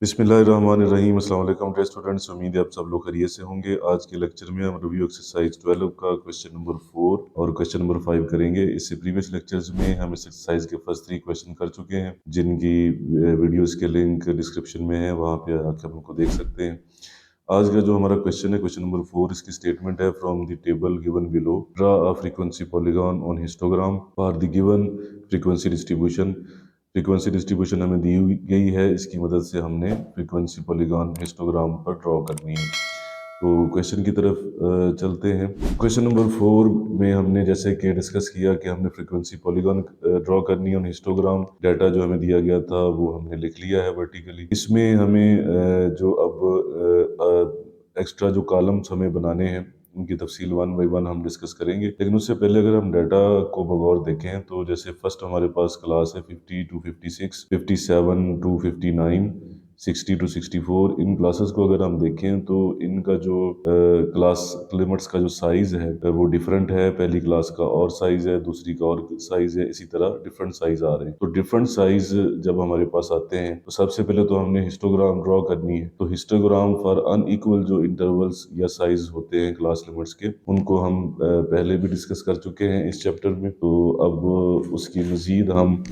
बिस्मिल्लाहिर्रहमानिर्रहीम। अस्सलाम वालेकुम डियर स्टूडेंट्स, उम्मीद है आप सब लोग खैरियत से होंगे। आज के लेक्चर में हम रिव्यू एक्सरसाइज 12 का क्वेश्चन नंबर 4 और क्वेश्चन नंबर 5 करेंगे। इससे प्रीवियस लेक्चर्स में हम इस एक्सरसाइज के फर्स्ट 3 क्वेश्चन कर चुके हैं, जिनकी वीडियोस के लिंक डिस्क्रिप्शन में है, वहाँ पे आकर हम उनको देख सकते हैं। आज का जो हमारा क्वेश्चन है, क्वेश्चन नंबर 4, इसकी स्टेटमेंट है from the table given below draw a frequency polygon on histogram for the given frequency distribution. Frequency distribution हमें दी हुई गई है, इसकी मदद से हमने फ्रीक्वेंसी पॉलीगॉन हिस्टोग्राम पर ड्रॉ करनी है। तो क्वेश्चन की तरफ चलते हैं। क्वेश्चन नंबर 4 में हमने जैसे कि डिस्कस किया कि हमने फ्रीक्वेंसी पॉलीगॉन ड्रॉ करनी है ऑन हिस्टोग्राम। डाटा जो हमें दिया गया था वो हमने लिख लिया है वर्टिकली। इसमें हमें जो अब एक्स्ट्रा जो कॉलम्स हमें बनाने हैं, उनकी तफसील 1 बाई 1 हम डिस्कस करेंगे। लेकिन उससे पहले अगर हम डाटा को बगौर देखें तो जैसे फर्स्ट हमारे पास क्लास है 50 टू 56, 57 टू 59, 60 टू 64। इन क्लासेस को अगर हम देखें तो इनका जो क्लास लिमिट्स का जो साइज है वो डिफरेंट है। पहली क्लास का और साइज है, दूसरी का और साइज है, इसी तरह डिफरेंट साइज आ रहे हैं। तो डिफरेंट साइज जब हमारे पास आते हैं तो सबसे पहले तो हमने हिस्टोग्राम ड्रॉ करनी है। तो हिस्टोग्राम फॉर अनइक्वल जो इंटरवल्स या साइज होते हैं क्लास लिमिट्स के, उनको हम पहले भी डिस्कस कर चुके हैं इस चैप्टर में। तो अब उसकी मजीद हम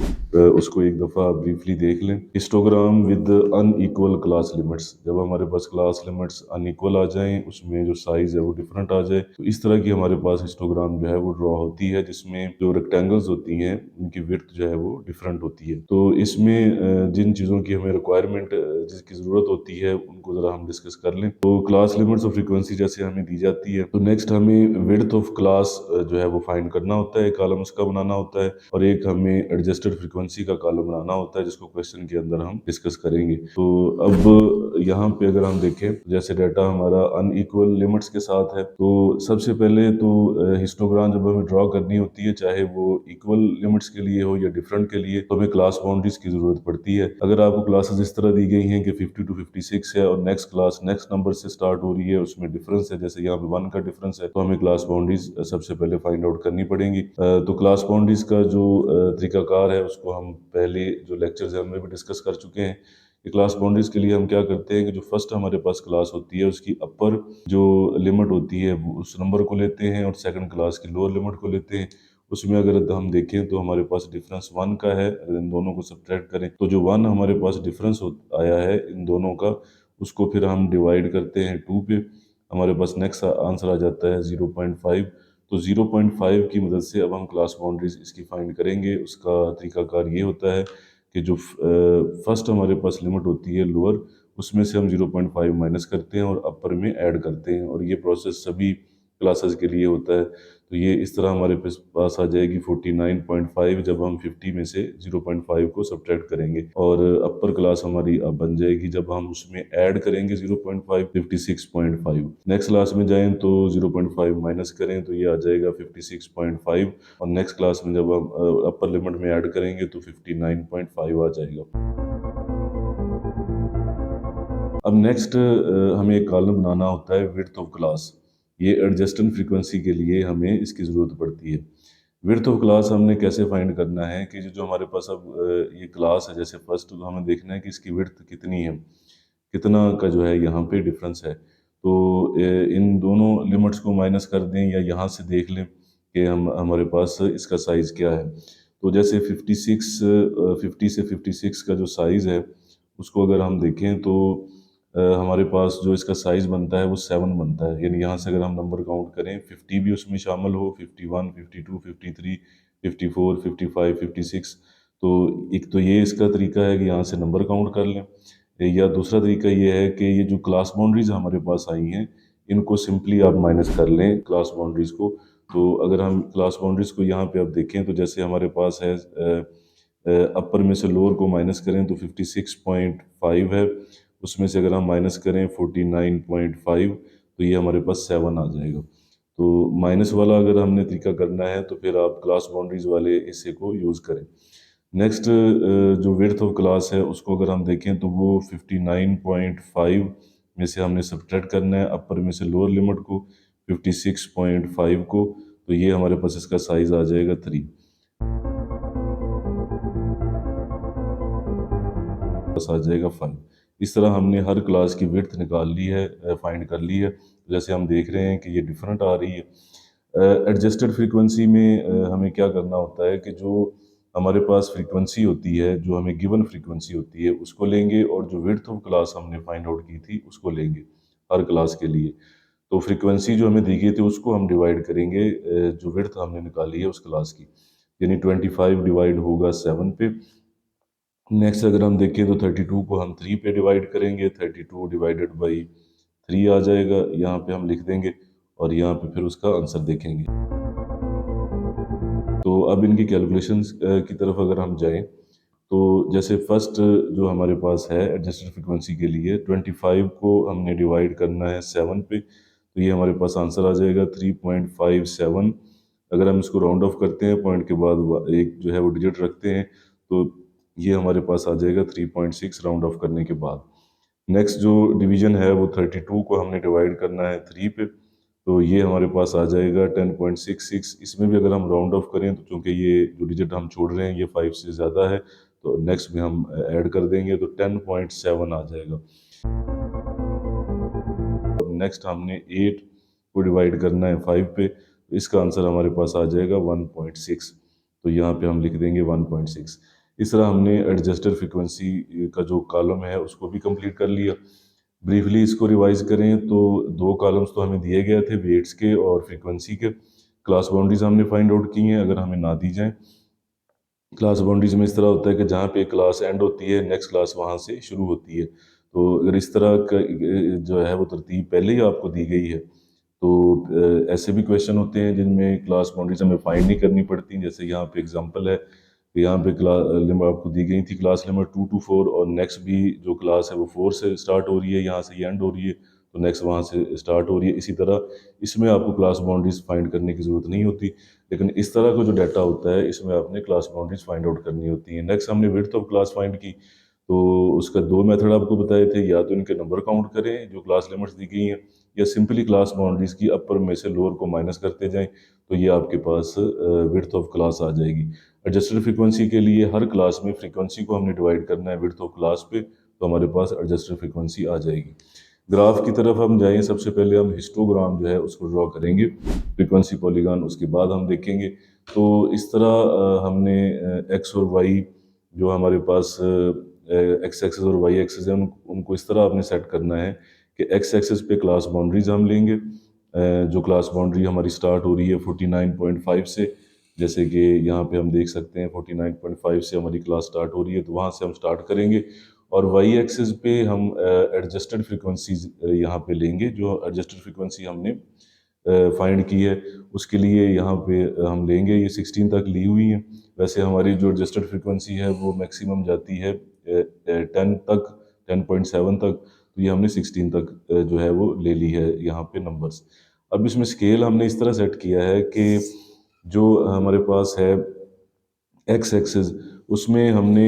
उसको एक दफ़ा ब्रीफली देख लें। Histogram with unequal class limits, जब हमारे पास क्लास लिमिट्स अनइक्वल आ जाएं, उसमें जो साइज है वो डिफरेंट आ जाए, तो इस तरह की हमारे पास हिस्टोग्राम जो है वो ड्रॉ होती है, जिसमें जो रेक्टेंगल्स होती हैं उनकी विड्थ जो है वो डिफरेंट होती है। तो इसमें जिन चीज़ों की हमें रिक्वायरमेंट, जिसकी ज़रूरत होती है, उनको ज़रा हम डिस्कस कर लें। तो क्लास लिमिट्स ऑफ फ्रीक्वेंसी जैसे हमें दी जाती है, तो नेक्स्ट हमें विड्थ ऑफ क्लास जो है वो फाइंड करना होता है, कॉलम उसका बनाना होता है, और एक हमें एडजस्टेड फ्रीक्वेंसी का कॉलम बनाना होता है, जिसको क्वेश्चन के अंदर हम डिस्कस करेंगे। तो अब यहाँ पे अगर हम देखें, जैसे डाटा हमारा अनइक्वल लिमिट्स के साथ है, तो सबसे पहले तो हिस्टोग्राम जब हमें ड्रॉ करनी होती है, चाहे वो इक्वल लिमिट्स के लिए हो या डिफरेंट के लिए, तो हमें क्लास बाउंड्रीज की जरूरत पड़ती है। अगर आपको क्लासेस इस तरह दी गई हैं कि 50 टू 56 है और नेक्स्ट क्लास नेक्स्ट नंबर से स्टार्ट हो रही है, उसमें डिफरेंस है, जैसे यहाँ पे 1 का डिफरेंस है, तो हमें क्लास बाउंड्रीज सबसे पहले फाइंड आउट करनी पड़ेंगी। तो क्लास बाउंड्रीज का जो तरीकाकार है, उसको हम पहले जो लेक्चर्स है उनमें भी डिस्कस कर चुके हैं। कि क्लास बाउंड्रीज के लिए हम क्या करते हैं कि जो फर्स्ट हमारे पास क्लास होती है, उसकी अपर जो लिमिट होती है वो उस नंबर को लेते हैं, और सेकंड क्लास की लोअर लिमिट को लेते हैं। उसमें अगर हम देखें तो हमारे पास डिफरेंस 1 का है। अगर इन दोनों को सब्ट्रैक्ट करें तो जो 1 हमारे पास डिफरेंस आया है इन दोनों का, उसको फिर हम डिवाइड करते हैं 2 पे, हमारे पास नेक्स्ट आंसर आ जाता है 0.5। तो 0.5 की मदद से अब हम क्लास बाउंड्रीज इसकी फाइंड करेंगे। उसका तरीकाकार ये होता है कि जो फर्स्ट हमारे पास लिमिट होती है लोअर, उसमें से हम 0.5 माइनस करते हैं और अपर में ऐड करते हैं, और ये प्रोसेस सभी क्लासेस के लिए होता है। तो ये इस तरह हमारे पास आ जाएगी 49.5, जब हम 50 में से 0.5 को सब्ट्रैक्ट करेंगे, और अपर क्लास हमारी अब बन जाएगी जब हम उसमें ऐड करेंगे 0.5, 56.5। नेक्स्ट क्लास में जाएं तो 0.5 माइनस करें तो ये आ जाएगा 56.5, और नेक्स्ट क्लास में जब हम अपर लिमिट में ऐड करेंगे तो 59.5 आ जाएगा। अब नेक्स्ट हमें एक कॉलम बनाना होता है विड्थ ऑफ क्लास। ये एडजस्टेंट फ्रीक्वेंसी के लिए हमें इसकी ज़रूरत पड़ती है। विड्थ ऑफ क्लास हमने कैसे फाइंड करना है कि जो हमारे पास अब ये क्लास है, जैसे फर्स्ट तो हमें देखना है कि इसकी विड्थ कितनी है, कितना का जो है यहाँ पे डिफरेंस है। तो इन दोनों लिमिट्स को माइनस कर दें या यहाँ से देख लें कि हम हमारे पास इसका साइज़ क्या है। तो जैसे 56 50 से 56 का जो साइज़ है, उसको अगर हम देखें तो हमारे पास जो इसका साइज़ बनता है वो 7 बनता है। यानी यहाँ से अगर हम नंबर काउंट करें, 50 भी उसमें शामिल हो, 51, 52, 53, 54, 55, 56। तो एक तो ये इसका तरीका है कि यहाँ से नंबर काउंट कर लें, या दूसरा तरीका ये है कि ये जो क्लास बाउंड्रीज हमारे पास आई हैं, इनको सिंपली आप माइनस कर लें क्लास बाउंड्रीज को। तो अगर हम क्लास बाउंड्रीज को यहाँ पे अब देखें तो जैसे हमारे पास है अपर में से लोअर को माइनस करें तो 56.5 है, उसमें से अगर हम माइनस करें 49.5, तो ये हमारे पास 7 आ जाएगा। तो माइनस वाला अगर हमने तरीका करना है तो फिर आप क्लास बाउंड्रीज वाले हिस्से को यूज़ करें। नेक्स्ट जो विड्थ ऑफ क्लास है, उसको अगर हम देखें तो वो 59.5 में से हमने सब्ट्रैक्ट करना है अपर में से लोअर लिमिट को, 56.5 को, तो ये हमारे पास इसका साइज आ जाएगा 3, बस आ जाएगा 5। इस तरह हमने हर क्लास की विड्थ निकाल ली है, फाइंड कर ली है। जैसे हम देख रहे हैं कि ये डिफरेंट आ रही है। एडजस्टेड फ्रीक्वेंसी में हमें क्या करना होता है कि जो हमारे पास फ्रीक्वेंसी होती है, जो हमें गिवन फ्रीक्वेंसी होती है, उसको लेंगे और जो विड्थ ऑफ क्लास हमने फाइंड आउट की थी उसको लेंगे हर क्लास के लिए। तो फ्रीक्वेंसी जो हमें दी गई थी उसको हम डिवाइड करेंगे जो विड्थ हमने निकाली है उस क्लास की, यानी 25 डिवाइड होगा 7 पे। नेक्स्ट अगर हम देखें तो 32 को हम 3 पे डिवाइड करेंगे, 32 डिवाइडेड बाई 3 आ जाएगा, यहाँ पे हम लिख देंगे और यहाँ पे फिर उसका आंसर देखेंगे। तो अब इनकी कैलकुलेशंस की तरफ अगर हम जाएं तो जैसे फर्स्ट जो हमारे पास है एडजस्टेड फ्रीक्वेंसी के लिए 25 को हमने डिवाइड करना है 7 पे, तो ये हमारे पास आंसर आ जाएगा 3.57। अगर हम इसको राउंड ऑफ करते हैं पॉइंट के बाद एक जो है वो डिजिट रखते हैं तो ये हमारे पास आ जाएगा 3.6 राउंड ऑफ करने के बाद। नेक्स्ट जो डिवीजन है वो 32 को हमने डिवाइड करना है 3 पे, तो ये हमारे पास आ जाएगा 10.66। इसमें भी अगर हम राउंड ऑफ करें तो चूंकि ये जो डिजिट हम छोड़ रहे हैं ये 5 से ज़्यादा है तो नेक्स्ट में हम ऐड कर देंगे तो 10.7 आ जाएगा। और नेक्स्ट हमने 8 को डिवाइड करना है 5 पे, तो इसका आंसर हमारे पास आ जाएगा 1.6, तो यहाँ पे हम लिख देंगे 1.6। इस तरह हमने एडजस्टेड फ्रीक्वेंसी का जो कॉलम है उसको भी कंप्लीट कर लिया। ब्रीफली इसको रिवाइज करें तो दो कॉलम्स तो हमें दिए गए थे वेट्स के और फ्रीक्वेंसी के। क्लास बाउंड्रीज हमने फाइंड आउट की हैं। अगर हमें ना दी जाएं क्लास बाउंड्रीज में इस तरह होता है कि जहाँ पे क्लास एंड होती है नेक्स्ट क्लास वहाँ से शुरू होती है। तो अगर इस तरह का जो है वो तरतीब पहले ही आपको दी गई है तो ऐसे भी क्वेश्चन होते हैं जिनमें क्लास बाउंड्रीज हमें फाइंड नहीं करनी पड़ती। जैसे यहाँ पे एग्जांपल है कि यहाँ पे क्लास लिमिट आपको दी गई थी, क्लास लिमिट 2 to 4 और नेक्स्ट भी जो क्लास है वो 4 से स्टार्ट हो रही है, यहाँ से ये एंड हो रही है तो नेक्स्ट वहाँ से स्टार्ट हो रही है। इसी तरह इसमें आपको क्लास बाउंड्रीज फाइंड करने की ज़रूरत नहीं होती, लेकिन इस तरह का जो डाटा होता है इसमें आपने क्लास बाउंड्रीज फाइंड आउट करनी होती है। नेक्स्ट हमने विड्थ ऑफ क्लास फाइंड की, तो उसका दो मेथड आपको बताए थे, या तो इनके नंबर काउंट करें जो क्लास लिमिट्स दी गई हैं या सिंपली क्लास बाउंड्रीज की अपर में से लोअर को माइनस करते जाएं तो ये आपके पास विड्थ ऑफ क्लास आ जाएगी। एडजस्टेड फ्रीक्वेंसी के लिए हर क्लास में फ्रीक्वेंसी को हमने डिवाइड करना है विड्थ ऑफ क्लास पे, तो हमारे पास एडजस्टेड फ्रीक्वेंसी आ जाएगी। ग्राफ की तरफ हम जाएं, सबसे पहले हम हिस्टोग्राम जो है उसको ड्रॉ करेंगे, फ्रीक्वेंसी पॉलीगॉन, उसके बाद हम देखेंगे। तो इस तरह हमने एक्स और वाई जो हमारे पास एक्स एक्सेस और वाई एक्सेस है उनको इस तरह आपने सेट करना है कि एक्स एक्सेस पे क्लास बाउंड्रीज हम लेंगे, जो क्लास बाउंड्री हमारी स्टार्ट हो रही है 49.5 से, जैसे कि यहाँ पे हम देख सकते हैं 49.5 से हमारी क्लास स्टार्ट हो रही है तो वहाँ से हम स्टार्ट करेंगे। और वाई एक्सिस पे हम एडजस्टेड फ्रीक्वेंसीज यहाँ पे लेंगे, जो एडजस्टेड फ्रीक्वेंसी हमने फाइंड की है उसके लिए यहाँ पे हम लेंगे, ये 16 तक ली हुई हैं। वैसे हमारी जो एडजस्टेड फ्रीक्वेंसी है वो मैक्सिमम जाती है 10 तक, 10.7 तक, तो ये हमने 16 तक जो है वो ले ली है यहाँ पे नंबर्स। अब इसमें स्केल हमने इस तरह सेट किया है कि जो हमारे पास है एक्स एक्सेस उसमें हमने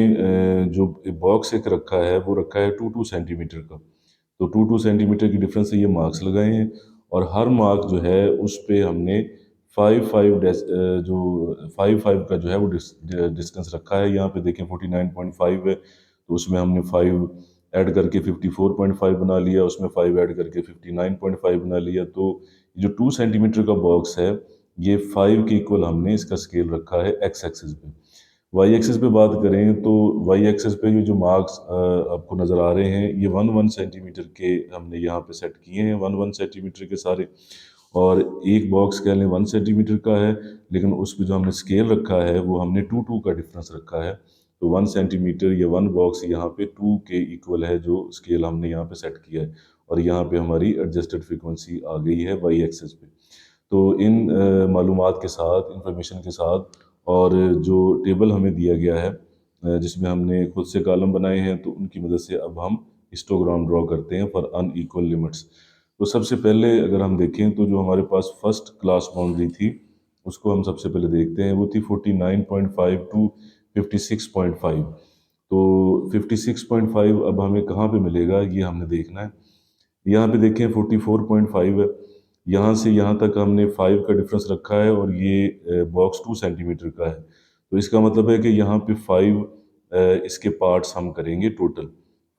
जो बॉक्स एक रखा है वो रखा है 2 सेंटीमीटर का, तो 2 सेंटीमीटर की डिफरेंस से ये मार्क्स लगाए हैं और हर मार्क जो है उस पे हमने 5 जो 5 का जो है वो डिस्टेंस रखा है। यहाँ पे देखें 49.5 है तो उसमें हमने 5 ऐड करके 54.5 बना लिया, उसमें 5 ऐड करके 59.5 बना लिया। तो जो 2 सेंटीमीटर का बॉक्स है ये 5 के इक्वल हमने इसका स्केल रखा है एक्स एक्सिस पे। वाई एक्सिस पे बात करें तो वाई एक्सिस पे ये जो मार्क्स आपको नज़र आ रहे हैं ये 1 सेंटीमीटर के हमने यहाँ पे सेट किए हैं, 1 सेंटीमीटर के सारे, और एक बॉक्स कह लें 1 सेंटीमीटर का है, लेकिन उस पर जो हमने स्केल रखा है वो हमने 2 का डिफरेंस रखा है। तो 1 सेंटीमीटर या 1 बॉक्स यहाँ पे 2 के इक्वल है जो स्केल हमने यहाँ पे सेट किया है, और यहाँ पे हमारी एडजस्टेड फ्रीक्वेंसी आ गई है वाई एक्सिस पे। तो इन मालूमात के साथ, इंफॉर्मेशन के साथ, और जो टेबल हमें दिया गया है जिसमें हमने खुद से कॉलम बनाए हैं तो उनकी मदद से अब हम हिस्टोग्राम ड्रॉ करते हैं फॉर अनइक्वल लिमिट्स। तो सबसे पहले अगर हम देखें तो जो हमारे पास फर्स्ट क्लास बाउंड्री थी उसको हम सबसे पहले देखते हैं, वो थी 49.5 टू 56.5। तो 56.5 अब हमें कहाँ पे मिलेगा ये हमने देखना है। यहाँ पे देखें 44.5 है, यहाँ से यहाँ तक हमने 5 का डिफरेंस रखा है और ये बॉक्स 2 सेंटीमीटर का है, तो इसका मतलब है कि यहाँ पे 5 इसके पार्ट्स हम करेंगे टोटल।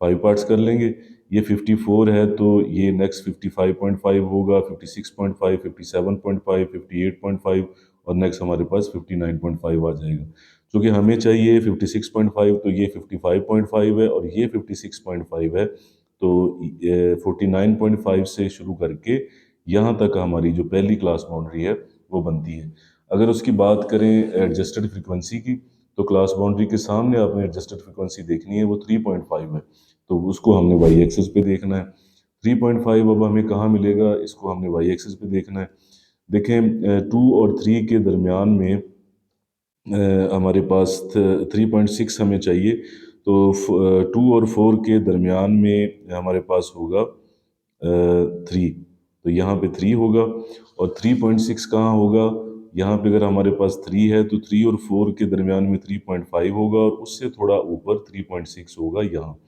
5 पार्ट्स कर लेंगे। ये 54 है तो ये नेक्स्ट 55.5 होगा, 56.5, 57.5, 58.5 और नेक्स्ट हमारे पास 59.5 आ जाएगा। क्योंकि हमें चाहिए 56.5 तो ये 55.5 है और ये 56.5 है, तो 49.5 से शुरू करके यहाँ तक हमारी जो पहली क्लास बाउंड्री है वो बनती है। अगर उसकी बात करें एडजस्टेड फ्रीक्वेंसी की, तो क्लास बाउंड्री के सामने आपने एडजस्टेड फ्रीक्वेंसी देखनी है, वो 3.5 है, तो उसको हमने वाई एक्सिस पे देखना है। 3.5 अब हमें कहाँ मिलेगा, इसको हमने वाई एक्सिस पे देखना है। देखें 2 और 3 के दरमियान में हमारे पास 3.6 हमें चाहिए, तो 2 और 4 के दरमियान में हमारे पास होगा 3, तो यहाँ पे 3 होगा। और 3.6 कहाँ होगा, यहाँ पे अगर हमारे पास 3 है तो 3 और 4 के दरमियान में 3.5 होगा और उससे थोड़ा ऊपर 3.6 होगा यहाँ।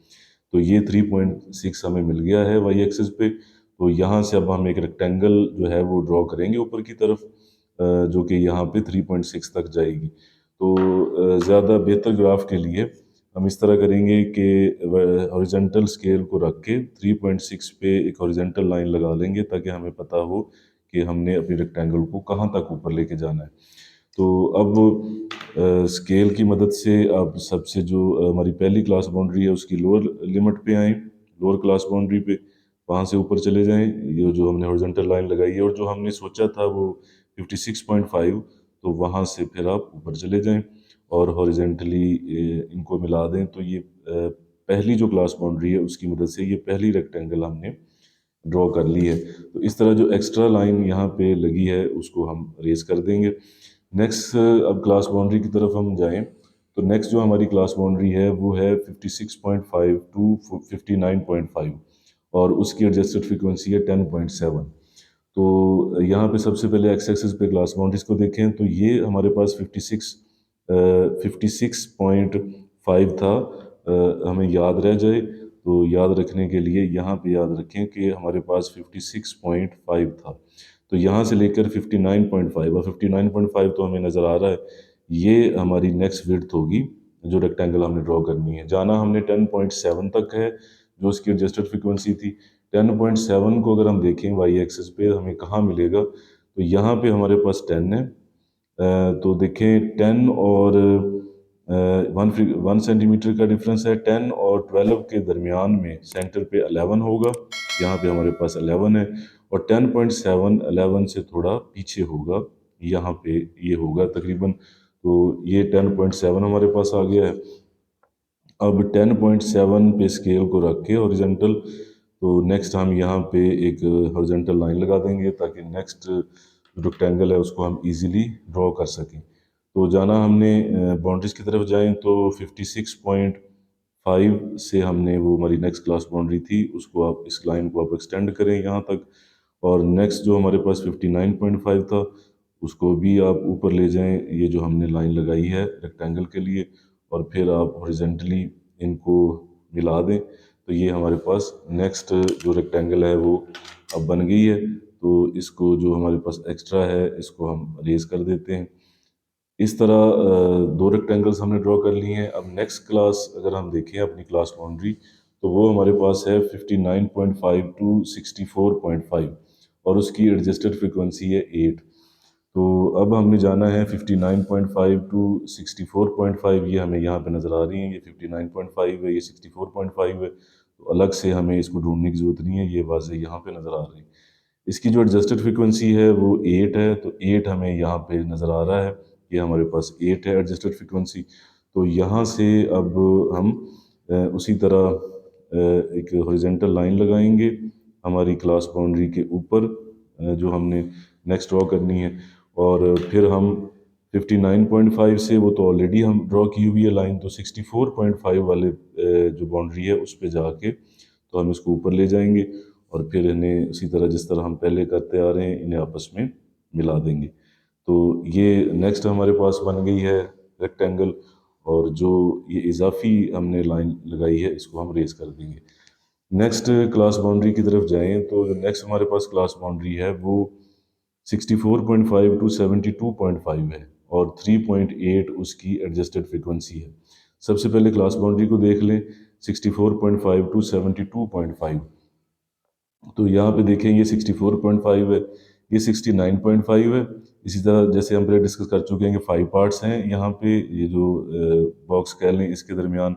तो ये 3.6 हमें मिल गया है वाई एक्सिस पे। तो यहाँ से अब हम एक रेक्टेंगल जो है वो ड्रॉ करेंगे ऊपर की तरफ, जो कि यहाँ पे 3.6 तक जाएगी। तो ज़्यादा बेहतर ग्राफ के लिए हम इस तरह करेंगे कि हॉरिजॉन्टल स्केल को रख के 3.6 पे एक हॉरिजॉन्टल लाइन लगा लेंगे, ताकि हमें पता हो कि हमने अपने रेक्टेंगल को कहाँ तक ऊपर लेके जाना है। तो अब स्केल की मदद से आप सबसे जो हमारी पहली क्लास बाउंड्री है उसकी लोअर लिमिट पे आएँ, लोअर क्लास बाउंड्री पे, वहाँ से ऊपर चले जाएँ। ये जो हमने हॉरिजॉन्टल लाइन लगाई है और जो हमने सोचा था वो 56.5, तो वहाँ से फिर आप ऊपर चले जाएँ और हॉरिजॉन्टली इनको मिला दें। तो ये पहली जो क्लास बाउंड्री है उसकी मदद से ये पहली रेक्टेंगल हमने ड्रॉ कर ली है। तो इस तरह जो एक्स्ट्रा लाइन यहाँ पे लगी है उसको हम रेज कर देंगे। नेक्स्ट अब क्लास बाउंड्री की तरफ हम जाएं, तो नेक्स्ट जो हमारी क्लास बाउंड्री है वो है 56.5 टू 59.5 और उसकी एडजस्टेड फ्रीक्वेंसी है 10.7। तो यहाँ पे सबसे पहले एक्स एक्सिस पे क्लास बाउंड्रीज को देखें, तो ये हमारे पास 56.5 था। हमें याद रह जाए तो याद रखने के लिए यहाँ पे याद रखें कि हमारे पास 56.5 था, तो यहाँ से लेकर 59.5 और 59.5 तो हमें नज़र आ रहा है, ये हमारी नेक्स्ट विड्थ होगी जो रेक्टेंगल हमने ड्रॉ करनी है। जाना हमने 10.7 तक है जो उसकी एडजस्टेड फ्रीक्वेंसी थी। 10.7 को अगर हम देखें वाई एक्सिस पे हमें कहाँ मिलेगा, तो यहाँ पे हमारे पास 10 है। तो देखें 10 और 1 सेंटीमीटर का डिफरेंस है। 10 और 12 के दरमियान में सेंटर पे 11 होगा, यहाँ पे हमारे पास 11 है। और 10.7 11 से थोड़ा पीछे होगा, यहाँ पे ये होगा तकरीबन। तो ये 10.7 हमारे पास आ गया है। अब 10.7 पे स्केल को रख के हॉरिजॉन्टल, तो नेक्स्ट हम यहाँ पे एक हॉरिजॉन्टल लाइन लगा देंगे ताकि नेक्स्ट रेक्टेंगल है उसको हम इजीली ड्रॉ कर सकें। तो जाना हमने बाउंड्रीज की तरफ जाएं तो 56.5 से हमने वो हमारी नेक्स्ट क्लास बाउंड्री थी उसको आप इस लाइन को आप एक्सटेंड करें यहाँ तक, और नेक्स्ट जो हमारे पास 59.5 था उसको भी आप ऊपर ले जाएं, ये जो हमने लाइन लगाई है रेक्टेंगल के लिए, और फिर आप हॉरिजॉन्टली इनको मिला दें। तो ये हमारे पास नेक्स्ट जो रेक्टेंगल है वो अब बन गई है। तो इसको जो हमारे पास एक्स्ट्रा है इसको हम रेज कर देते हैं। इस तरह दो रेक्टेंगल्स हमने ड्रॉ कर लिए हैं। अब नेक्स्ट क्लास अगर हम देखें अपनी क्लास बाउंड्री, तो वो हमारे पास है 59.5 टू 64.5 और उसकी एडजस्टेड फ्रीक्वेंसी है 8। तो अब हमने जाना है 59.5 टू 64.5, ये हमें यहाँ पे नज़र आ रही है, ये 59.5 है, ये 64.5 है। तो अलग से हमें इसको ढूंढने की ज़रूरत नहीं है, ये वाज़ेह यहाँ पे नज़र आ रही है। इसकी जो एडजस्टेड फ्रीक्वेंसी है वो 8 है, तो 8 हमें यहाँ पे नज़र आ रहा है, ये हमारे पास 8 है एडजस्टेड फ्रीक्वेंसी। तो यहाँ से अब हम उसी तरह एक हॉरिजॉन्टल लाइन लगाएंगे हमारी क्लास बाउंड्री के ऊपर, जो हमने नेक्स्ट ड्रॉ करनी है। और फिर हम 59.5 से, वो तो ऑलरेडी हम ड्रॉ की हुई है लाइन, तो 64.5 वाले जो बाउंड्री है उस पर जाके तो हम इसको ऊपर ले जाएंगे और फिर इन्हें उसी तरह जिस तरह हम पहले करते आ रहे हैं इन्हें आपस में मिला देंगे। तो ये नेक्स्ट हमारे पास बन गई है रेक्टेंगल, और जो ये इजाफी हमने लाइन लगाई है इसको हम रेज कर देंगे। नेक्स्ट क्लास बाउंड्री की तरफ जाएं, तो जो नेक्स्ट हमारे पास क्लास बाउंड्री है वो 64.5 टू 72.5 है और 3.8 उसकी एडजस्टेड फ्रीक्वेंसी है। सबसे पहले क्लास बाउंड्री को देख लें। 64.5 to 72.5. तो यहाँ पे देखें ये 64.5 है, ये 69.5 है। इसी तरह जैसे हम पहले डिस्कस कर चुके हैं कि 5 पार्ट्स हैं यहाँ पे, ये जो बॉक्स कह लें इसके दरमियान,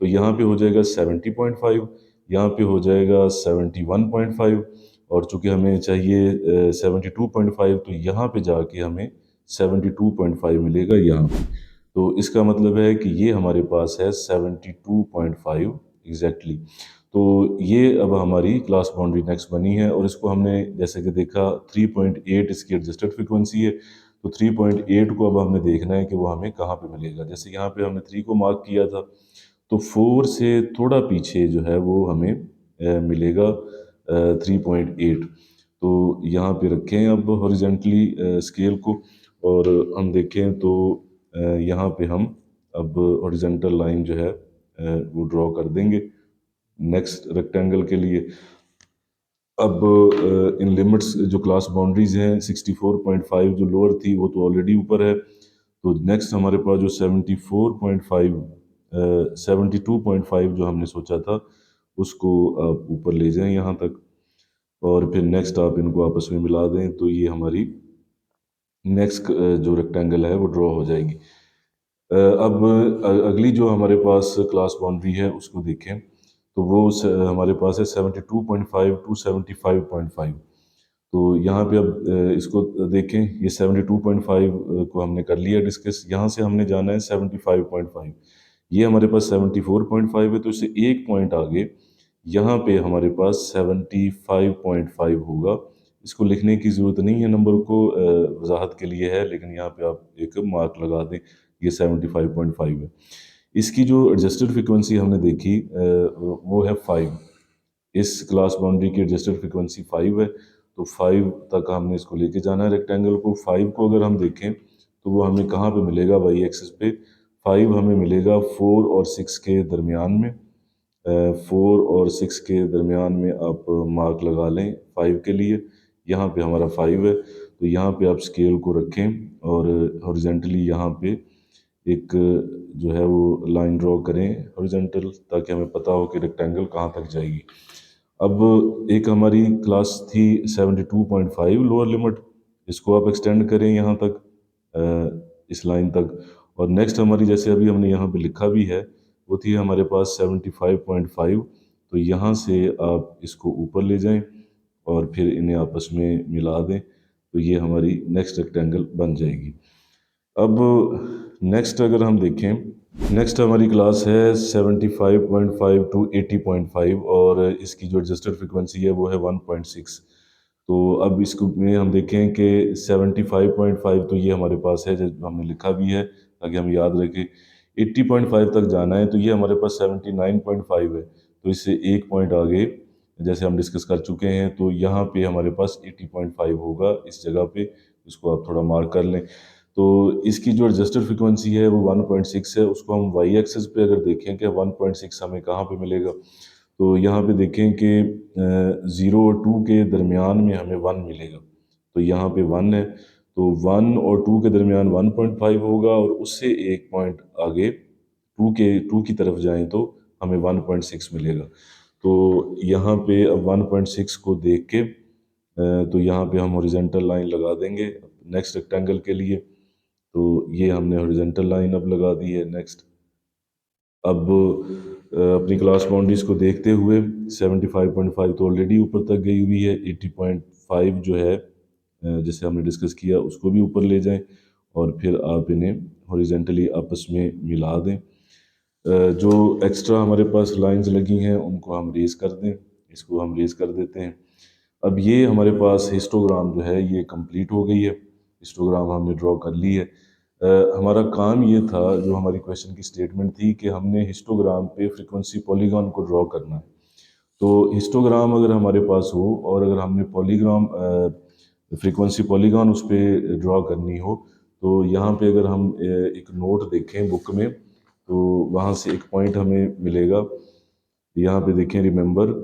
तो यहाँ पे हो जाएगा 70.5, यहाँ पे हो जाएगा 71.5, और चूंकि हमें चाहिए 72.5, तो यहाँ पे जाके हमें 72.5 मिलेगा यहाँ पे। तो इसका मतलब है कि ये हमारे पास है 72.5 एग्जैक्टली। तो ये अब हमारी क्लास बाउंड्री नेक्स्ट बनी है, और इसको हमने जैसे कि देखा 3.8 इसकी एडजस्टेड फ्रीक्वेंसी है, तो 3.8 को अब हमने देखना है कि वो हमें कहाँ पे मिलेगा। जैसे यहाँ पे हमने 3 को मार्क किया था, तो 4 से थोड़ा पीछे जो है वो हमें मिलेगा 3.8। तो यहाँ पे रखें अब हॉरिजेंटली स्केल को, और हम देखें तो यहाँ पे हम अब हॉरिजेंटल लाइन जो है वो ड्रॉ कर देंगे नेक्स्ट रेक्टेंगल के लिए। अब इन लिमिट्स जो क्लास बाउंड्रीज हैं 64.5 जो लोअर थी वो तो ऑलरेडी ऊपर है, तो नेक्स्ट हमारे पास जो 74.5 72.5 जो हमने सोचा था उसको आप ऊपर ले जाएं यहाँ तक, और फिर नेक्स्ट आप इनको आपस में मिला दें, तो ये हमारी नेक्स्ट जो रेक्टेंगल है वो ड्रॉ हो जाएगी। अब अगली जो हमारे पास क्लास बाउंड्री है उसको देखें, तो वो हमारे पास है 72.5 टू 75.5। तो यहाँ पे अब इसको देखें, ये 72.5 को हमने कर लिया डिस्कस, यहाँ से हमने जाना है 75.5। ये हमारे पास 74.5 है, तो इससे एक पॉइंट आगे यहाँ पे हमारे पास 75.5 होगा। इसको लिखने की ज़रूरत नहीं है, नंबर को वजाहत के लिए है, लेकिन यहाँ पे आप एक मार्क लगा दें, ये 75.5 है। इसकी जो एडजस्टेड फ्रिक्वेंसी हमने देखी वो है 5। इस क्लास बाउंड्री की एडजस्टेड फ्रिक्वेंसी 5 है, तो 5 तक हमने इसको लेके जाना है रेक्टेंगल को। 5 को अगर हम देखें तो वो हमें कहाँ पे मिलेगा, वाई एक्सिस पे 5 हमें मिलेगा 4 और 6 के दरमियान में। 4 और 6 के दरमियान में आप मार्क लगा लें 5 के लिए, यहाँ पे हमारा 5 है, तो यहाँ पे आप स्केल को रखें और हॉरिजेंटली यहाँ पे एक जो है वो लाइन ड्रॉ करें हॉरिजेंटल, ताकि हमें पता हो कि रेक्टेंगल कहाँ तक जाएगी। अब एक हमारी क्लास थी 72.5 लोअर लिमिट, इसको आप एक्सटेंड करें यहाँ तक इस लाइन तक, और नेक्स्ट हमारी जैसे अभी हमने यहाँ पे लिखा भी है वो थी हमारे पास 75.5। तो यहाँ से आप इसको ऊपर ले जाएं और फिर इन्हें आपस में मिला दें, तो ये हमारी नेक्स्ट रेक्टेंगल बन जाएगी। अब नेक्स्ट अगर हम देखें, नेक्स्ट हमारी क्लास है 75.5 टू 80.5, और इसकी जो एडजस्टेड फ्रिक्वेंसी है वो है 1.6। तो अब इसको में हम देखें कि 75.5 तो ये हमारे पास है, जो हमने लिखा भी है ताकि हम याद रखें। 80.5 तक जाना है, तो ये हमारे पास 79.5 है, तो इससे एक पॉइंट आगे जैसे हम डिस्कस कर चुके हैं, तो यहाँ पे हमारे पास 80.5 होगा इस जगह पे, इसको आप थोड़ा मार्क कर लें। तो इसकी जो एडजस्टेड फ्रिक्वेंसी है वो 1.6 है, उसको हम वाई एक्सिस पे अगर देखें कि 1.6 हमें कहाँ पे मिलेगा, तो यहाँ पे देखें कि 0 और 2 के दरमियान में हमें 1 मिलेगा, तो यहाँ पे 1 है, तो 1 और 2 के दरमियान 1.5 होगा, और उससे एक पॉइंट आगे 2 की तरफ जाएं तो हमें 1.6 मिलेगा। तो यहाँ पे अब 1.6 को देख के तो यहाँ पे हम हॉरिजेंटल लाइन लगा देंगे नेक्स्ट रेक्टेंगल के लिए, तो ये हमने हॉरिजेंटल लाइन अब लगा दी है नेक्स्ट। अब अपनी क्लास बाउंड्रीज को देखते हुए 75.5 तो ऑलरेडी ऊपर तक गई हुई है, 80.5 जो है जैसे हमने डिस्कस किया उसको भी ऊपर ले जाएं, और फिर आप इन्हें हॉरिजेंटली आपस में मिला दें। जो एक्स्ट्रा हमारे पास लाइंस लगी हैं उनको हम रेज कर दें, इसको हम रेज कर देते हैं। अब ये हमारे पास हिस्टोग्राम जो है ये कंप्लीट हो गई है, हिस्टोग्राम हमने ड्रॉ कर ली है। हमारा काम ये था, जो हमारी क्वेश्चन की स्टेटमेंट थी कि हमने हिस्टोग्राम पे फ्रीक्वेंसी पॉलीगॉन को ड्रॉ करना है। तो हिस्टोग्राम अगर हमारे पास हो और अगर हमने पॉलीग्राम फ्रीक्वेंसी पॉलीगॉन उस पर ड्रॉ करनी हो, तो यहाँ पे अगर हम एक नोट देखें बुक में, तो वहाँ से एक पॉइंट हमें मिलेगा, यहाँ पे देखें remember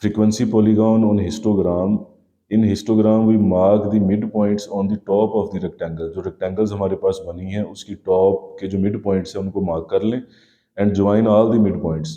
frequency polygon on histogram, in histogram we mark the mid points on the top of the rectangle। जो rectangles हमारे पास बनी है उसकी टॉप के जो मिड पॉइंट्स हैं उनको मार्क कर लें, and join all the mid points.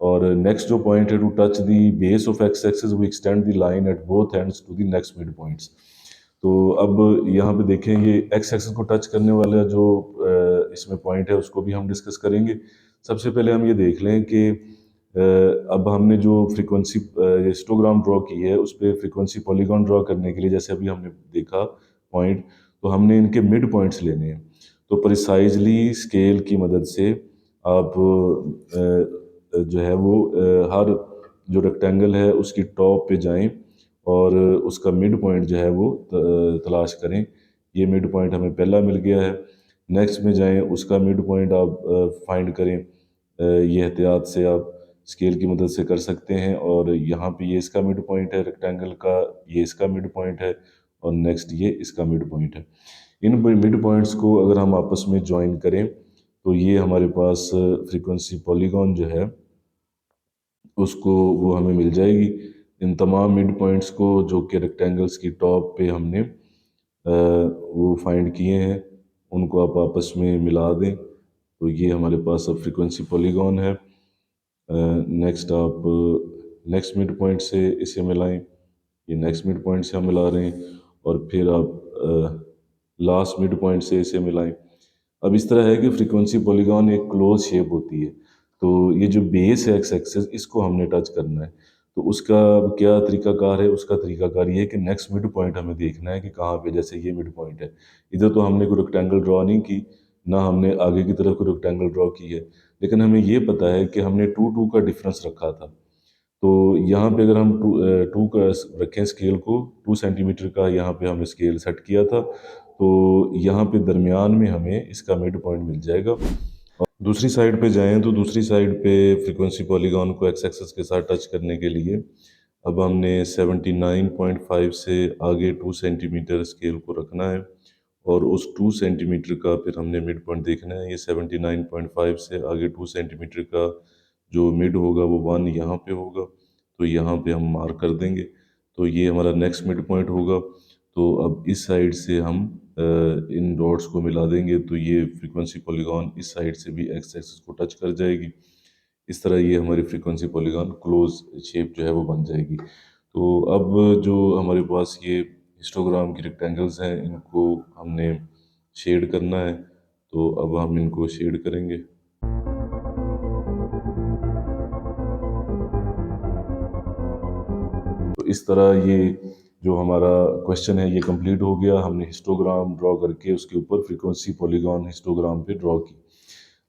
और नेक्स्ट जो पॉइंट है, to touch the base of X axis we extend the line at both ends to the next mid points. तो अब यहाँ पे देखें, ये एक्स एक्सिस को टच करने वाला जो इसमें पॉइंट है उसको भी हम डिस्कस करेंगे। सबसे पहले हम ये देख लें कि अब हमने जो फ्रीक्वेंसी हिस्टोग्राम ड्रॉ की है उस पर फ्रीक्वेंसी पॉलीगॉन ड्रॉ करने के लिए, जैसे अभी हमने देखा पॉइंट, तो हमने इनके मिड पॉइंट्स लेने हैं। तो प्रिसाइजली स्केल की मदद से आप जो है वो हर जो रेक्टेंगल है उसकी टॉप पे जाएं और उसका मिड पॉइंट जो है वो तलाश करें। ये मिड पॉइंट हमें पहला मिल गया है। नेक्स्ट में जाएं, उसका मिड पॉइंट आप फाइंड करें। ये एहतियात से आप स्केल की मदद से कर सकते हैं। और यहाँ पे ये इसका मिड पॉइंट है रेक्टेंगल का, ये इसका मिड पॉइंट है, और नेक्स्ट ये इसका मिड पॉइंट है। इन मिड पॉइंट्स को अगर हम आपस में ज्वाइन करें तो ये हमारे पास फ्रीक्वेंसी पॉलीगॉन जो है उसको वो हमें मिल जाएगी। इन तमाम मिड पॉइंट्स को जो कि रेक्टेंगल्स की टॉप पे हमने वो फाइंड किए हैं उनको आप आपस में मिला दें तो ये हमारे पास अब फ्रीक्वेंसी पॉलीगॉन है। नेक्स्ट आप नेक्स्ट मिड पॉइंट से इसे मिलाएं, ये नेक्स्ट मिड पॉइंट से हम मिला रहे हैं, और फिर आप लास्ट मिड पॉइंट से इसे मिलाएं। अब इस तरह है कि फ्रीक्वेंसी पॉलीगॉन एक क्लोज शेप होती है, तो ये जो बेस है एक्स एक्सिस इसको हमने टच करना है। तो उसका क्या तरीकाकार है? उसका तरीकाकार ये है कि नेक्स्ट मिड पॉइंट हमें देखना है कि कहाँ पे, जैसे ये मिड पॉइंट है, इधर तो हमने कोई रेक्टेंगल ड्रॉ नहीं की, ना हमने आगे की तरफ कोई रेक्टेंगल ड्रॉ की है, लेकिन हमें ये पता है कि हमने 2 का डिफरेंस रखा था। तो यहाँ पे अगर हम टू का रखें स्केल को, 2 सेंटीमीटर का यहाँ पे हमने स्केल सेट किया था, तो यहाँ पे दरमियान में हमें इसका मिड पॉइंट मिल जाएगा। और दूसरी साइड पे जाएं तो दूसरी साइड पे फ्रीक्वेंसी पॉलीगॉन को एक्स एक्सिस के साथ टच करने के लिए अब हमने 79.5 से आगे 2 सेंटीमीटर स्केल को रखना है, और उस 2 सेंटीमीटर का फिर हमने मिड पॉइंट देखना है। ये 79.5 से आगे 2 सेंटीमीटर का जो मिड होगा वो 1 यहाँ पे होगा, तो यहाँ पे हम मार्क कर देंगे, तो ये हमारा नेक्स्ट मिड पॉइंट होगा। तो अब इस साइड से हम इन डॉट्स को मिला देंगे तो ये फ्रीक्वेंसी पॉलीगॉन इस साइड से भी एक्स एक्सिस को टच कर जाएगी। इस तरह ये हमारी फ्रीक्वेंसी पॉलीगॉन क्लोज शेप जो है वो बन जाएगी। तो अब जो हमारे पास ये हिस्टोग्राम की रेक्टेंगल्स हैं इनको हमने शेड करना है, तो अब हम इनको शेड करेंगे। तो इस तरह ये जो हमारा क्वेश्चन है ये कंप्लीट हो गया। हमने हिस्टोग्राम ड्रॉ करके उसके ऊपर फ्रीक्वेंसी पॉलीगॉन हिस्टोग्राम पे ड्रॉ की।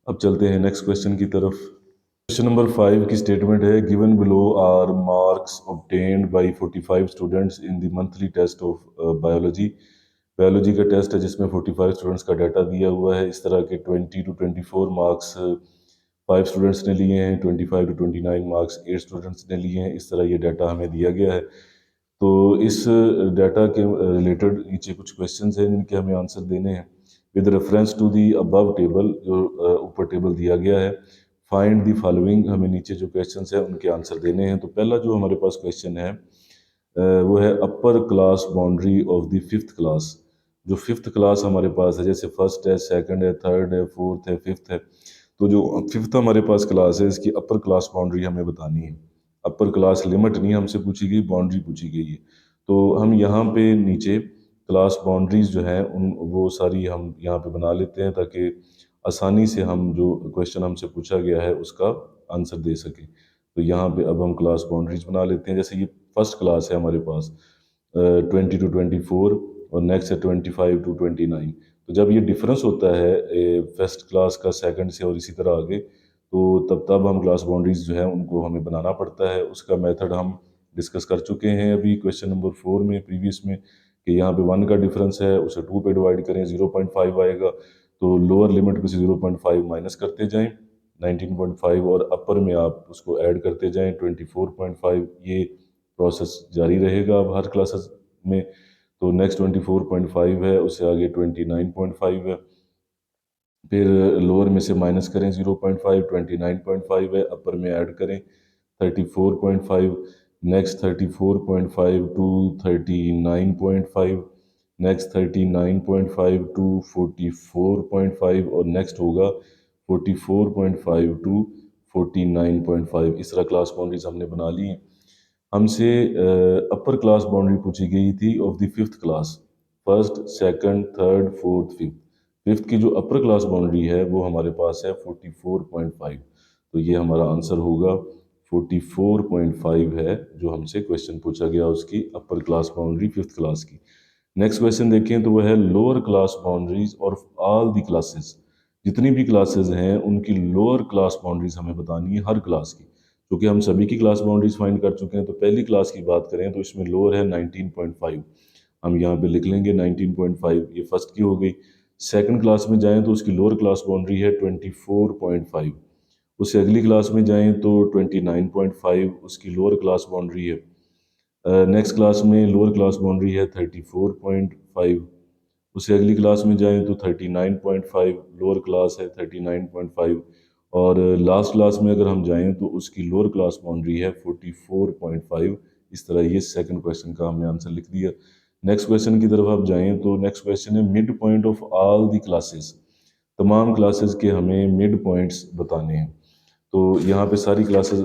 अब चलते हैं नेक्स्ट क्वेश्चन की तरफ। क्वेश्चन नंबर 5 की स्टेटमेंट है, given below are marks obtained by 45 students in the monthly test of biology. Biology का टेस्ट है जिसमें 45 स्टूडेंट्स का डाटा दिया हुआ है। इस तरह के 20 to 24 मार्क्स 5 स्टूडेंट्स ने लिए हैं, 25 to 29 मार्क्स 8 स्टूडेंट्स ने लिए हैं। इस तरह ये डाटा हमें दिया गया है। तो इस डाटा के रिलेटेड नीचे कुछ क्वेश्चंस हैं जिनके हमें आंसर देने हैं। With reference to the above table, जो ऊपर टेबल दिया गया है, फाइंड दी फॉलोइंग, हमें नीचे जो क्वेश्चंस हैं उनके आंसर देने हैं। तो पहला जो हमारे पास क्वेश्चन है वो है upper class boundary of the 5th class. जो 5th क्लास हमारे पास है, जैसे फर्स्ट है, सेकंड है, थर्ड है, फोर्थ है, फिफ्थ है, तो जो 5th हमारे पास क्लास है इसकी अपर क्लास बाउंड्री हमें बतानी है। अपर क्लास लिमिट नहीं हमसे पूछी गई, बाउंड्री पूछी गई है। तो हम यहाँ पे नीचे क्लास बाउंड्रीज जो हैं उन वो सारी हम यहाँ पे बना लेते हैं ताकि आसानी से हम जो क्वेश्चन हमसे पूछा गया है उसका आंसर दे सकें। तो यहाँ पे अब हम क्लास बाउंड्रीज बना लेते हैं। जैसे ये फर्स्ट क्लास है हमारे पास 20 to 24, और नेक्स्ट है 25 to 29। तो जब ये डिफरेंस होता है फर्स्ट क्लास का सेकंड से और इसी तरह आगे, तो तब हम क्लास बाउंड्रीज जो है उनको हमें बनाना पड़ता है। उसका मेथड हम डिस्कस कर चुके हैं अभी क्वेश्चन नंबर 4 में, प्रीवियस में, कि यहाँ पे 1 का डिफरेंस है उसे 2 पे डिवाइड करें, 0.5 आएगा, तो लोअर लिमिट में से 0.5 माइनस करते जाएं 19.5, और अपर में आप उसको ऐड करते जाएं 24.5। ये प्रोसेस जारी रहेगा अब हर क्लासेस में। तो नेक्स्ट 24.5 है, उससे आगे 29.5 है, फिर लोअर में से माइनस करें 0.5, 29.5 है, अपर में ऐड करें 34.5, नेक्स्ट 34.5 टू 39.5, नेक्स्ट 39.5 टू 44.5, और नेक्स्ट होगा 44.5 टू 49.5 इस तरह क्लास बाउंड्रीज हमने बना ली हैं। हमसे अपर क्लास बाउंड्री पूछी गई थी of the fifth class, first, second, third, fourth, fifth. Fifth की जो अपर क्लास बाउंड्री है वो हमारे पास है 44.5, तो ये हमारा आंसर होगा 44.5 है जो हमसे क्वेश्चन पूछा गया उसकी upper class boundary fifth class की। नेक्स्ट क्वेश्चन देखें तो वह है लोअर क्लास बाउंड्रीज और ऑल दी क्लासेस, जितनी भी क्लासेस हैं उनकी लोअर क्लास बाउंड्रीज हमें बतानी है हर क्लास की। क्योंकि हम सभी की क्लास बाउंड्रीज फाइंड कर चुके हैं, तो पहली क्लास की बात करें तो इसमें लोअर है 19.5, हम यहाँ पे लिख लेंगे 19.5, ये फर्स्ट की हो गई। सेकंड क्लास में जाएं तो उसकी लोअर क्लास बाउंड्री है 24.5, उससे अगली क्लास में जाएं तो 29.5 उसकी लोअर क्लास बाउंड्री है। नेक्स्ट क्लास में लोअर क्लास बाउंड्री है 34.5, उससे अगली क्लास में जाएं तो 39.5 लोअर क्लास है 39.5, और लास्ट क्लास में अगर हम जाएं तो उसकी लोअर क्लास बाउंड्री है 44.5। इस तरह ये सेकंड क्वेश्चन का हमने आंसर लिख दिया। नेक्स्ट क्वेश्चन की तरफ आप जाएं तो नेक्स्ट क्वेश्चन है mid point of all the classes, तमाम क्लासेस के हमें मिड पॉइंट्स बताने हैं। तो यहाँ पे सारी क्लासेस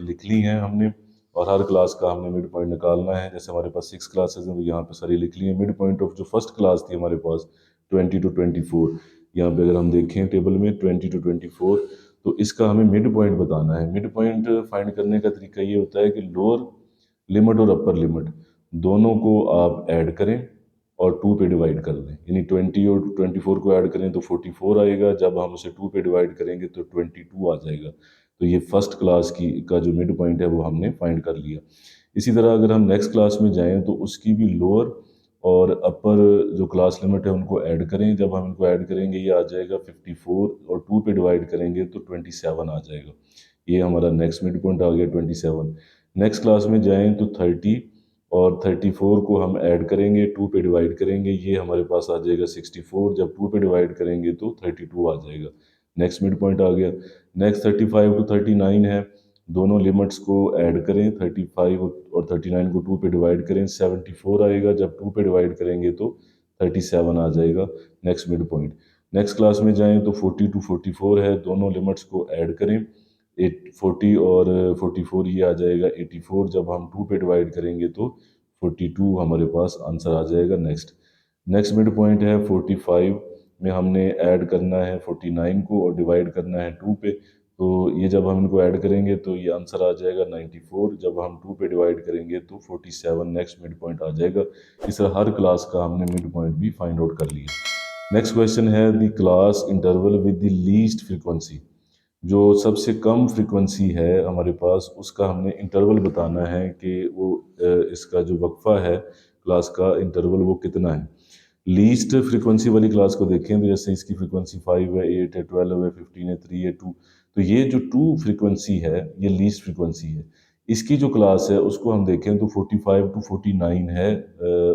लिख ली हैं हमने, और हर क्लास का हमने मिड पॉइंट निकालना है। जैसे हमारे पास 6 क्लासेस हैं तो यहाँ पे सारी लिख ली हैं। मिड पॉइंट ऑफ जो फर्स्ट क्लास थी हमारे पास 20 to 24, यहाँ पे अगर हम देखें टेबल में 20 to 24, तो इसका हमें मिड पॉइंट बताना है। मिड पॉइंट फाइंड करने का तरीका ये होता है कि लोअर लिमिट और अपर लिमिट दोनों को आप ऐड करें और 2 पे डिवाइड कर दें, यानी 20 और 24 को ऐड करें तो 44 आएगा, जब हम उसे 2 पे डिवाइड करेंगे तो 22 आ जाएगा। तो ये फर्स्ट क्लास की का जो मिड पॉइंट है वो हमने फाइंड कर लिया। इसी तरह अगर हम नेक्स्ट क्लास में जाएं तो उसकी भी लोअर और अपर जो क्लास लिमिट है उनको ऐड करें, जब हम इनको ऐड करेंगे ये आ जाएगा 54, और 2 पे डिवाइड करेंगे तो 27 आ जाएगा। ये हमारा नेक्स्ट मिड पॉइंट आ गया 27। नेक्स्ट क्लास में जाएं तो 30 और 34 को हम ऐड करेंगे, 2 पे डिवाइड करेंगे, ये हमारे पास आ जाएगा 64, जब 2 पे डिवाइड करेंगे तो 32 आ जाएगा। नेक्स्ट मिड पॉइंट आ गया। नेक्स्ट 35 टू 39 है, दोनों लिमिट्स को ऐड करें, 35 और 39 को 2 पे डिवाइड करें, 74 आएगा, जब 2 पे डिवाइड करेंगे तो 37 आ जाएगा। Next mid point. Next class में जाएं तो 40 टू 44 है, दोनों लिमिट्स को ऐड करें, 40 और 44 ये आ जाएगा 84, जब हम 2 पे डिवाइड करेंगे तो 42 हमारे पास आंसर आ जाएगा। नेक्स्ट मिड पॉइंट है 45 में हमने ऐड करना है 49 को और डिवाइड करना है 2 पे, तो ये जब हम इनको ऐड करेंगे तो ये आंसर आ जाएगा 94, जब हम 2 पे डिवाइड करेंगे तो 47 नेक्स्ट मिड पॉइंट आ जाएगा। इस तरह हर क्लास का हमने मिड पॉइंट भी फाइंड आउट कर लिया। नेक्स्ट क्वेश्चन है the class interval with the least frequency, जो सबसे कम फ्रीक्वेंसी है हमारे पास उसका हमने इंटरवल बताना है कि वो इसका जो वक्फा है क्लास का इंटरवल वो कितना है। लीस्ट फ्रीक्वेंसी वाली क्लास को देखें तो जैसे इसकी फ्रीक्वेंसी 5 है, 8 है, 12 है, 15 है, 3 है, 2, तो ये जो 2 फ्रीक्वेंसी है ये लीस्ट फ्रीक्वेंसी है। इसकी जो क्लास है उसको हम देखें तो 45 टू 49 है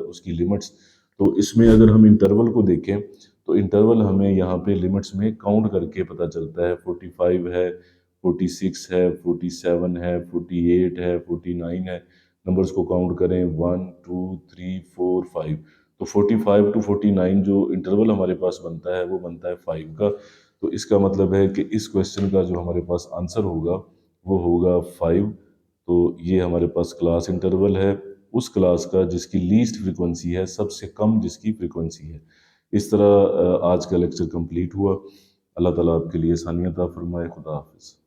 उसकी लिमिट्स। तो इसमें अगर हम इंटरवल को देखें तो इंटरवल हमें यहाँ पे लिमिट्स में काउंट करके पता चलता है, 45 है, 46 है, 47 है, 48 है, 49 है। नंबर्स को काउंट करें 1 2 3 4 5, तो 45 टू 49 जो इंटरवल हमारे पास बनता है वो बनता है 5 का। तो इसका मतलब है कि इस क्वेश्चन का जो हमारे पास आंसर होगा वो होगा 5। तो ये हमारे पास क्लास इंटरवल है उस क्लास का जिसकी लीस्ट फ्रीक्वेंसी है, सबसे कम जिसकी फ्रीक्वेंसी है। इस तरह आज का लेक्चर कंप्लीट हुआ। अल्लाह ताला आपके लिए आसानियत अता फरमाए। खुदा हाफिज़।